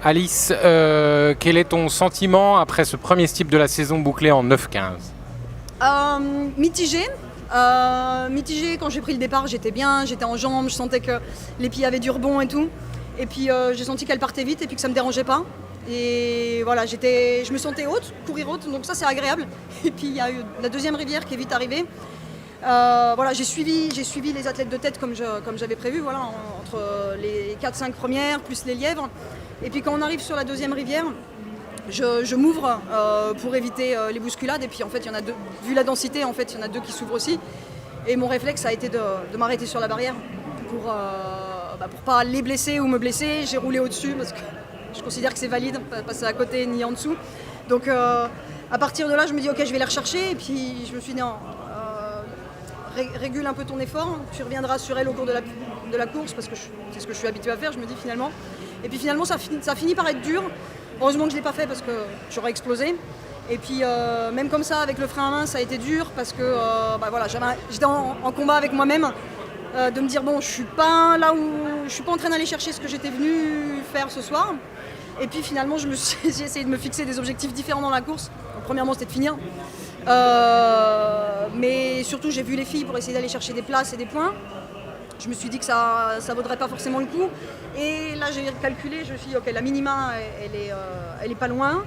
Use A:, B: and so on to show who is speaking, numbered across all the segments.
A: Alice, quel est ton sentiment après ce premier steep de la saison bouclé en 9-15?
B: Mitigé. Mitigé, quand j'ai pris le départ, j'étais bien, j'étais en jambes, je sentais que les pieds avaient du rebond et tout. Et puis j'ai senti qu'elle partait vite et puis que ça me dérangeait pas. Et voilà, je me sentais haute, courir haute, donc ça c'est agréable. Et puis il y a eu la deuxième rivière qui est vite arrivée. Voilà, j'ai suivi les athlètes de tête comme j'avais prévu, voilà, entre les 4-5 premières, plus les lièvres. Et puis quand on arrive sur la deuxième rivière, je m'ouvre pour éviter les bousculades. Et puis en fait, il y en a deux, vu la densité, en fait, il y en a deux qui s'ouvrent aussi. Et mon réflexe a été de m'arrêter sur la barrière pour pas les blesser ou me blesser. J'ai roulé au-dessus parce que je considère que c'est valide, pas passer à côté ni en dessous. Donc à partir de là, je me dis ok, je vais les rechercher. Et puis je me suis dit non, régule un peu ton effort, tu reviendras sur elle au cours de la course parce que c'est ce que je suis habituée à faire, je me dis finalement. Et puis finalement, ça finit par être dur. Heureusement que je ne l'ai pas fait parce que j'aurais explosé. Et puis même comme ça, avec le frein à main, ça a été dur parce que voilà, j'étais en combat avec moi-même. De me dire bon, je suis pas en train d'aller chercher ce que j'étais venue faire ce soir. Et puis finalement, j'ai essayé de me fixer des objectifs différents dans la course. Donc, premièrement, c'était de finir. Mais surtout, j'ai vu les filles pour essayer d'aller chercher des places et des points. Je me suis dit que ça vaudrait pas forcément le coup. Et là, j'ai calculé, je me suis dit, ok, la minima, elle est pas loin.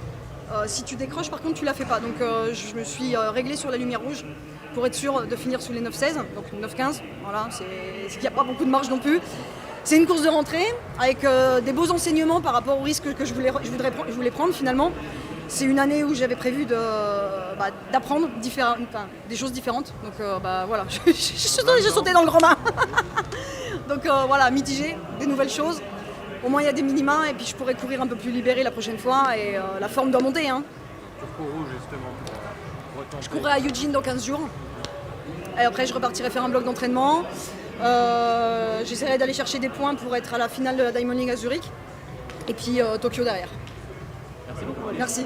B: Si tu décroches, par contre, tu la fais pas. Donc, je me suis réglée sur la lumière rouge pour être sûre de finir sous les 9-16, donc 9-15. Voilà, il n'y a pas beaucoup de marge non plus. C'est une course de rentrée avec des beaux enseignements par rapport aux risques que je voulais prendre finalement. C'est une année où j'avais prévu d'apprendre des choses différentes. Donc voilà, j'ai sauté dans le grand bain. Donc voilà, mitigé, des nouvelles choses. Au moins il y a des minima et puis je pourrais courir un peu plus libéré la prochaine fois et la forme doit monter. Hein.
A: Tu cours où justement pour retenter?
B: Je courrai à Eugene dans 15 jours. Et après je repartirai faire un bloc d'entraînement. J'essaierai d'aller chercher des points pour être à la finale de la Diamond League à Zurich. Et puis Tokyo derrière.
A: Merci beaucoup.
B: Merci.